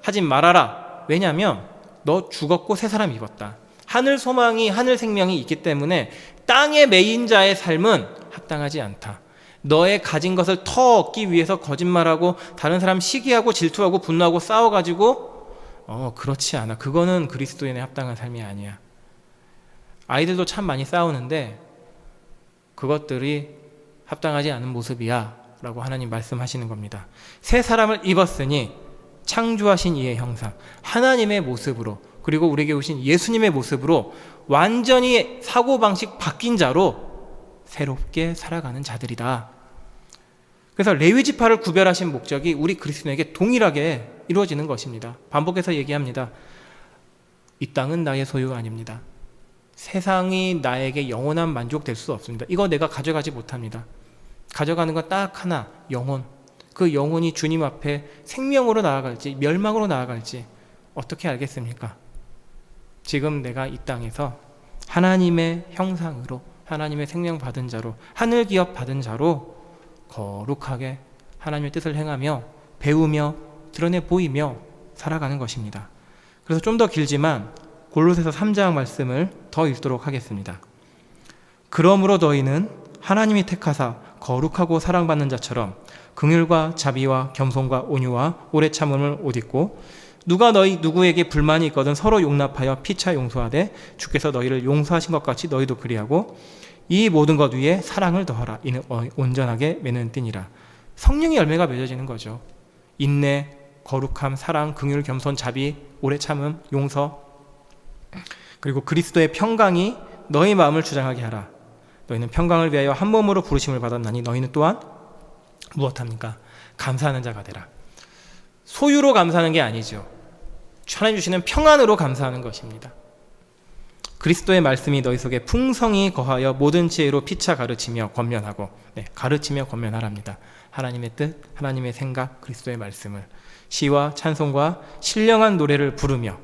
하지 말아라. 왜냐하면 너 죽었고 새 사람 입었다. 하늘 소망이, 하늘 생명이 있기 때문에 땅의 매인자의 삶은 합당하지 않다. 너의 가진 것을 더 얻기 위해서 거짓말하고 다른 사람 시기하고 질투하고 분노하고 싸워가지고 그렇지 않아. 그거는 그리스도인의 합당한 삶이 아니야. 아이들도 참 많이 싸우는데 그것들이 합당하지 않은 모습이야 라고 하나님 말씀하시는 겁니다. 새 사람을 입었으니 창조하신 이의 형상, 하나님의 모습으로, 그리고 우리에게 오신 예수님의 모습으로 완전히 사고방식 바뀐 자로 새롭게 살아가는 자들이다. 그래서 레위 지파를 구별하신 목적이 우리 그리스도인에게 동일하게 이루어지는 것입니다. 반복해서 얘기합니다. 이 땅은 나의 소유가 아닙니다. 세상이 나에게 영원한 만족될 수 없습니다. 이거 내가 가져가지 못합니다. 가져가는 건 딱 하나, 영혼. 그 영혼이 주님 앞에 생명으로 나아갈지 멸망으로 나아갈지 어떻게 알겠습니까? 지금 내가 이 땅에서 하나님의 형상으로, 하나님의 생명 받은 자로, 하늘 기업 받은 자로 거룩하게 하나님의 뜻을 행하며 배우며 드러내 보이며 살아가는 것입니다. 그래서 좀 더 길지만 골로새서 3장 말씀을 더 읽도록 하겠습니다. 그러므로 너희는 하나님이 택하사 거룩하고 사랑받는 자처럼 긍휼과 자비와 겸손과 온유와 오래 참음을 옷 입고, 누가 너희 누구에게 불만이 있거든 서로 용납하여 피차 용서하되 주께서 너희를 용서하신 것 같이 너희도 그리하고, 이 모든 것 위에 사랑을 더하라. 이는 온전하게 맺는 띠니라. 성령의 열매가 맺어지는 거죠. 인내, 거룩함, 사랑, 긍휼, 겸손, 자비, 오래 참음, 용서, 그리고 그리스도의 평강이 너희 마음을 주장하게 하라. 너희는 평강을 위하여 한 몸으로 부르심을 받았나니 너희는 또한 무엇합니까? 감사하는 자가 되라. 소유로 감사하는 게 아니죠. 하나님 주시는 평안으로 감사하는 것입니다. 그리스도의 말씀이 너희 속에 풍성히 거하여 모든 지혜로 피차 가르치며 권면하고, 가르치며 권면하랍니다. 하나님의 뜻, 하나님의 생각, 그리스도의 말씀을 시와 찬송과 신령한 노래를 부르며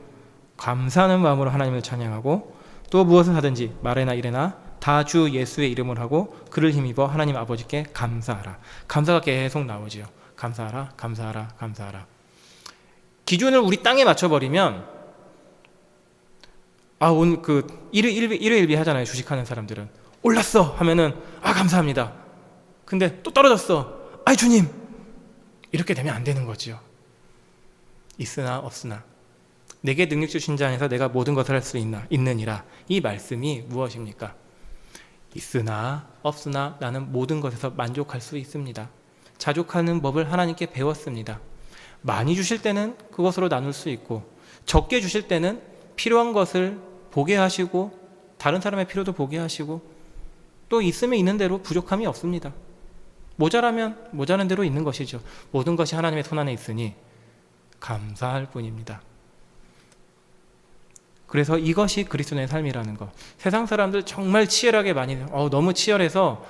감사하는 마음으로 하나님을 찬양하고, 또 무엇을 하든지 말에나 이래나 다 주 예수의 이름을 하고 그를 힘입어 하나님 아버지께 감사하라. 감사가 계속 나오지요. 감사하라, 감사하라, 감사하라. 기준을 우리 땅에 맞춰버리면, 오늘 일회일비 하잖아요. 주식하는 사람들은 올랐어 하면은 감사합니다. 근데 또 떨어졌어. 주님, 이렇게 되면 안 되는 거지요. 있으나 없으나 내게 능력 주신 자 안에서 내가 모든 것을 할 수 있느니라. 이 말씀이 무엇입니까? 있으나 없으나 나는 모든 것에서 만족할 수 있습니다. 자족하는 법을 하나님께 배웠습니다. 많이 주실 때는 그것으로 나눌 수 있고, 적게 주실 때는 필요한 것을 보게 하시고 다른 사람의 필요도 보게 하시고, 또 있으면 있는 대로 부족함이 없습니다. 모자라면 모자란 대로 있는 것이죠. 모든 것이 하나님의 손안에 있으니 감사할 뿐입니다. 그래서 이것이 그리스도인의 삶이라는 것. 세상 사람들 정말 치열하게 많이 너무 치열해서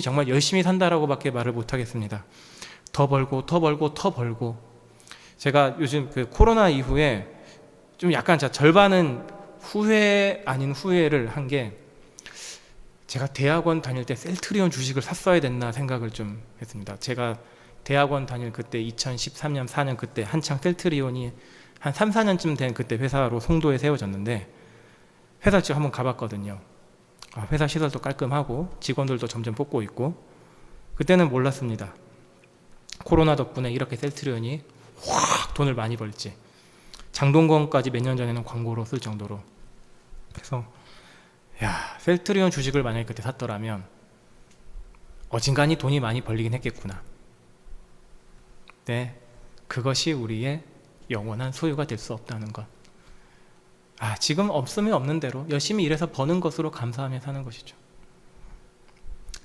정말 열심히 산다라고 밖에 말을 못하겠습니다. 더 벌고 더 벌고 더 벌고. 제가 요즘 그 코로나 이후에 좀 약간 절반은 후회 아닌 후회를 한 게, 제가 대학원 다닐 때 셀트리온 주식을 샀어야 됐나 생각을 좀 했습니다. 제가 대학원 다닐 그때 2013년 4년 그때 한창 셀트리온이 한 3, 4년쯤 된 그때 회사로 송도에 세워졌는데, 회사 지금 한번 가봤거든요. 회사 시설도 깔끔하고 직원들도 점점 뽑고 있고, 그때는 몰랐습니다. 코로나 덕분에 이렇게 셀트리온이 확 돈을 많이 벌지. 장동건까지 몇 년 전에는 광고로 쓸 정도로. 그래서 셀트리온 주식을 만약에 그때 샀더라면 어진간히 돈이 많이 벌리긴 했겠구나. 네, 그것이 우리의 영원한 소유가 될 수 없다는 것. 지금 없으면 없는 대로 열심히 일해서 버는 것으로 감사하며 사는 것이죠.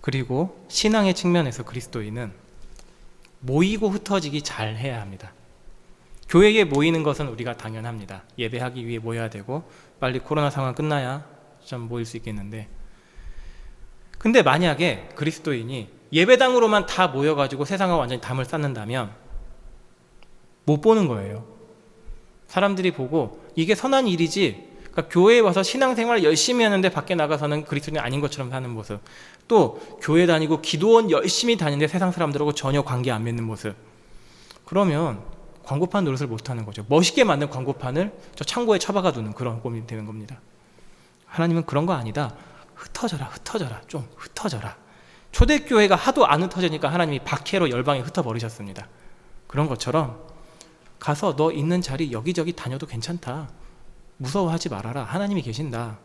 그리고 신앙의 측면에서 그리스도인은 모이고 흩어지기 잘 해야 합니다. 교회에 모이는 것은 우리가 당연합니다. 예배하기 위해 모여야 되고, 빨리 코로나 상황 끝나야 좀 모일 수 있겠는데, 근데 만약에 그리스도인이 예배당으로만 다 모여가지고 세상과 완전히 담을 쌓는다면 못 보는 거예요. 사람들이 보고 이게 선한 일이지, 그러니까 교회에 와서 신앙생활 열심히 하는데 밖에 나가서는 그리스도인이 아닌 것처럼 사는 모습, 또 교회 다니고 기도원 열심히 다니는데 세상 사람들하고 전혀 관계 안 맺는 모습, 그러면 광고판 노릇을 못하는 거죠. 멋있게 만든 광고판을 저 창고에 처박아 두는 그런 꼴이 되는 겁니다. 하나님은 그런 거 아니다. 흩어져라, 좀 흩어져라. 초대교회가 하도 안 흩어지니까 하나님이 박해로 열방에 흩어버리셨습니다. 그런 것처럼 가서 너 있는 자리 여기저기 다녀도 괜찮다. 무서워하지 말아라. 하나님이 계신다.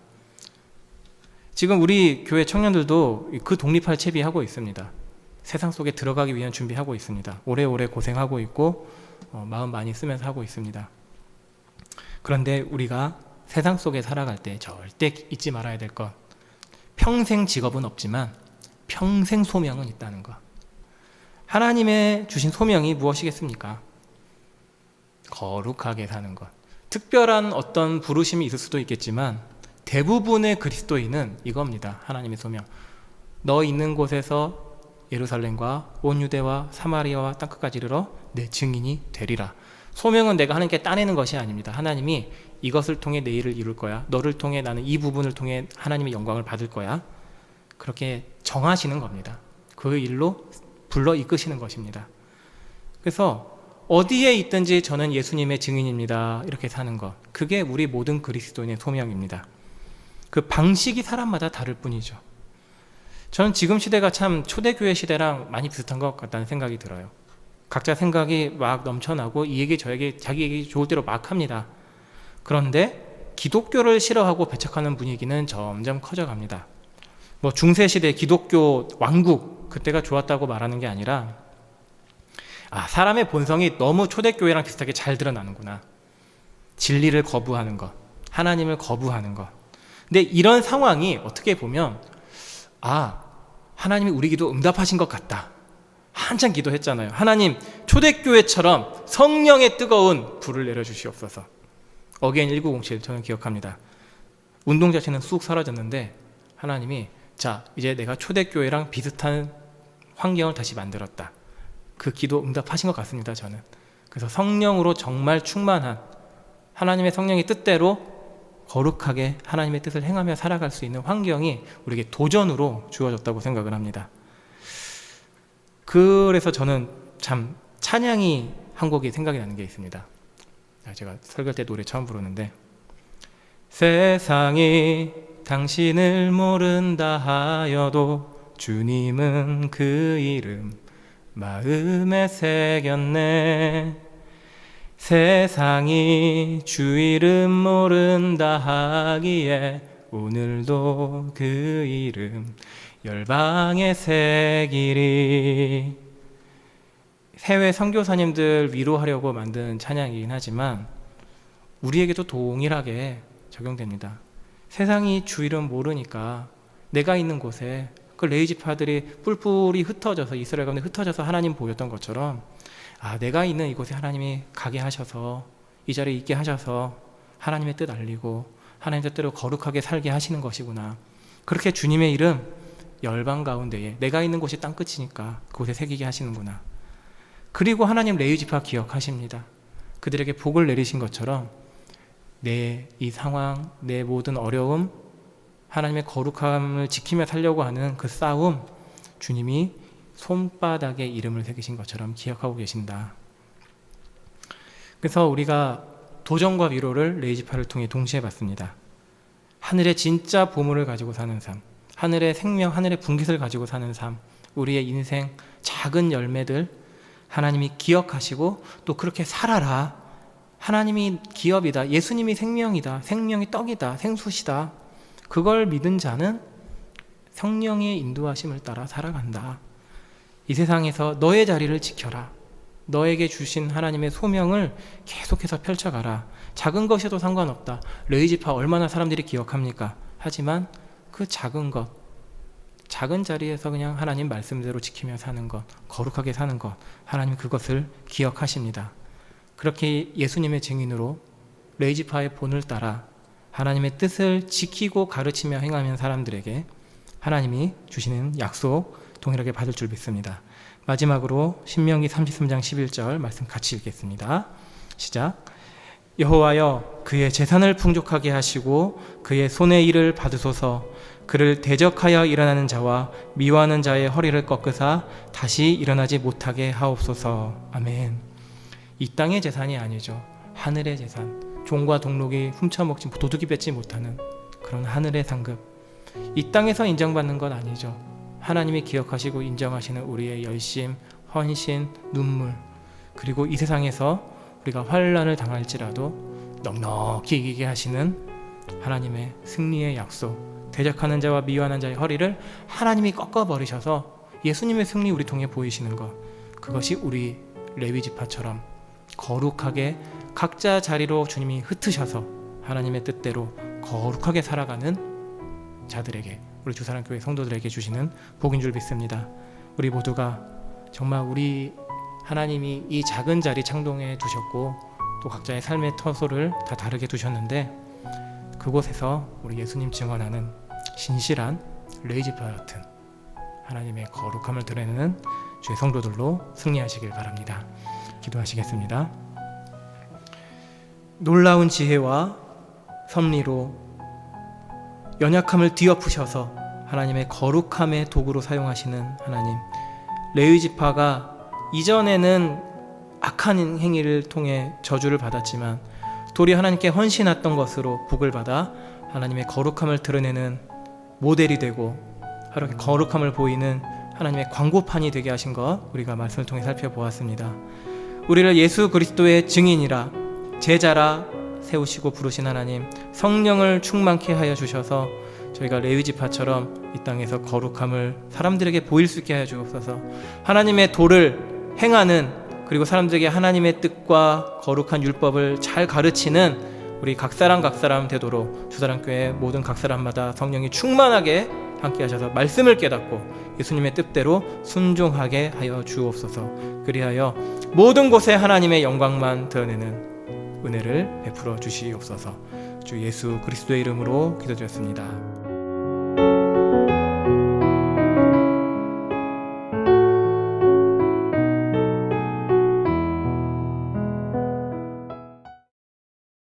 지금 우리 교회 청년들도 그 독립할 채비하고 있습니다. 세상 속에 들어가기 위한 준비하고 있습니다. 오래오래 고생하고 있고 마음 많이 쓰면서 하고 있습니다. 그런데 우리가 세상 속에 살아갈 때 절대 잊지 말아야 될 것, 평생 직업은 없지만 평생 소명은 있다는 것. 하나님의 주신 소명이 무엇이겠습니까? 거룩하게 사는 것. 특별한 어떤 부르심이 있을 수도 있겠지만 대부분의 그리스도인은 이겁니다. 하나님의 소명. 너 있는 곳에서 예루살렘과 온 유대와 사마리아와 땅끝까지 이르러 내 증인이 되리라. 소명은 내가 하나님께 따내는 것이 아닙니다. 하나님이 이것을 통해 내 일을 이룰 거야. 너를 통해 나는 이 부분을 통해 하나님의 영광을 받을 거야. 그렇게 정하시는 겁니다. 그 일로 불러 이끄시는 것입니다. 그래서 어디에 있든지 저는 예수님의 증인입니다. 이렇게 사는 것. 그게 우리 모든 그리스도인의 소명입니다. 그 방식이 사람마다 다를 뿐이죠. 저는 지금 시대가 참 초대교회 시대랑 많이 비슷한 것 같다는 생각이 들어요. 각자 생각이 막 넘쳐나고 이 얘기 저 얘기 자기 얘기 좋을 대로 막 합니다. 그런데 기독교를 싫어하고 배척하는 분위기는 점점 커져갑니다. 중세시대 기독교 왕국 그때가 좋았다고 말하는 게 아니라 사람의 본성이 너무 초대교회랑 비슷하게 잘 드러나는구나. 진리를 거부하는 것, 하나님을 거부하는 것. 근데 이런 상황이 어떻게 보면 하나님이 우리 기도 응답하신 것 같다. 한참 기도했잖아요. 하나님 초대교회처럼 성령의 뜨거운 불을 내려주시옵소서. 어게인 1907 저는 기억합니다. 운동 자체는 쑥 사라졌는데 하나님이 이제 내가 초대교회랑 비슷한 환경을 다시 만들었다. 그 기도 응답하신 것 같습니다. 저는. 그래서 성령으로 정말 충만한 하나님의 성령의 뜻대로 거룩하게 하나님의 뜻을 행하며 살아갈 수 있는 환경이 우리에게 도전으로 주어졌다고 생각을 합니다. 그래서 저는 참 찬양이 한 곡이 생각이 나는 게 있습니다. 제가 설교 때 노래 처음 부르는데, 세상이 당신을 모른다 하여도 주님은 그 이름 마음에 새겼네. 세상이 주 이름 모른다 하기에 오늘도 그 이름 열방에 새기리. 해외 선교사님들 위로하려고 만든 찬양이긴 하지만 우리에게도 동일하게 적용됩니다. 세상이 주 이름 모르니까 내가 있는 곳에 그 레위지파들이 뿔뿔이 흩어져서 이스라엘 가운데 흩어져서 하나님 보였던 것처럼 내가 있는 이곳에 하나님이 가게 하셔서 이 자리에 있게 하셔서 하나님의 뜻 알리고 하나님의 뜻대로 거룩하게 살게 하시는 것이구나. 그렇게 주님의 이름 열방 가운데에 내가 있는 곳이 땅끝이니까 그곳에 새기게 하시는구나. 그리고 하나님 레위지파 기억하십니다. 그들에게 복을 내리신 것처럼 내 이 상황, 내 모든 어려움, 하나님의 거룩함을 지키며 살려고 하는 그 싸움, 주님이 손바닥에 이름을 새기신 것처럼 기억하고 계신다. 그래서 우리가 도전과 위로를 레위지파를 통해 동시에 받습니다. 하늘의 진짜 보물을 가지고 사는 삶, 하늘의 생명, 하늘의 분깃을 가지고 사는 삶, 우리의 인생 작은 열매들 하나님이 기억하시고 또 그렇게 살아라. 하나님이 기업이다. 예수님이 생명이다. 생명이 떡이다. 생수시다. 그걸 믿은 자는 성령의 인도하심을 따라 살아간다. 이 세상에서 너의 자리를 지켜라. 너에게 주신 하나님의 소명을 계속해서 펼쳐가라. 작은 것이어도 상관없다. 레위지파 얼마나 사람들이 기억합니까? 하지만 그 작은 것, 작은 자리에서 그냥 하나님 말씀대로 지키며 사는 것, 거룩하게 사는 것, 하나님 그것을 기억하십니다. 그렇게 예수님의 증인으로 레위지파의 본을 따라 하나님의 뜻을 지키고 가르치며 행하는 사람들에게 하나님이 주시는 약속 동일하게 받을 줄 믿습니다. 마지막으로 신명기 33장 11절 말씀 같이 읽겠습니다. 시작. 여호와여 그의 재산을 풍족하게 하시고 그의 손의 일을 받으소서. 그를 대적하여 일어나는 자와 미워하는 자의 허리를 꺾으사 다시 일어나지 못하게 하옵소서. 아멘. 이 땅의 재산이 아니죠. 하늘의 재산. 종과 동록이 훔쳐먹지 도둑이 뺏지 못하는 그런 하늘의 상급. 이 땅에서 인정받는 건 아니죠. 하나님이 기억하시고 인정하시는 우리의 열심, 헌신, 눈물, 그리고 이 세상에서 우리가 환난을 당할지라도 넉넉히 이기게 하시는 하나님의 승리의 약속, 대적하는 자와 미워하는 자의 허리를 하나님이 꺾어버리셔서 예수님의 승리 우리 통해 보이시는 것, 그것이 우리 레위지파처럼 거룩하게 각자 자리로 주님이 흩으셔서 하나님의 뜻대로 거룩하게 살아가는 자들에게, 우리 주사랑교회 성도들에게 주시는 복인 줄 믿습니다. 우리 모두가 정말 우리 하나님이 이 작은 자리 창동에 두셨고 또 각자의 삶의 터소를 다 다르게 두셨는데 그곳에서 우리 예수님 증언하는 신실한 레위지파 같은 하나님의 거룩함을 드러내는 주의 성도들로 승리하시길 바랍니다. 기도하시겠습니다. 놀라운 지혜와 섭리로 연약함을 뒤엎으셔서 하나님의 거룩함의 도구로 사용하시는 하나님, 레위지파가 이전에는 악한 행위를 통해 저주를 받았지만 도리 하나님께 헌신했던 것으로 복을 받아 하나님의 거룩함을 드러내는 모델이 되고 하나님의 거룩함을 보이는 하나님의 광고판이 되게 하신 것 우리가 말씀을 통해 살펴보았습니다. 우리를 예수 그리스도의 증인이라 제자라 세우시고 부르신 하나님, 성령을 충만케 하여 주셔서 저희가 레위지파처럼 이 땅에서 거룩함을 사람들에게 보일 수 있게 하여 주옵소서. 하나님의 도를 행하는, 그리고 사람들에게 하나님의 뜻과 거룩한 율법을 잘 가르치는 우리 각 사람 되도록 주사랑교회 모든 각 사람마다 성령이 충만하게 함께 하셔서 말씀을 깨닫고 예수님의 뜻대로 순종하게 하여 주옵소서. 그리하여 모든 곳에 하나님의 영광만 드러내는 은혜를 베풀어 주시옵소서. 주 예수 그리스도의 이름으로 기도드렸습니다.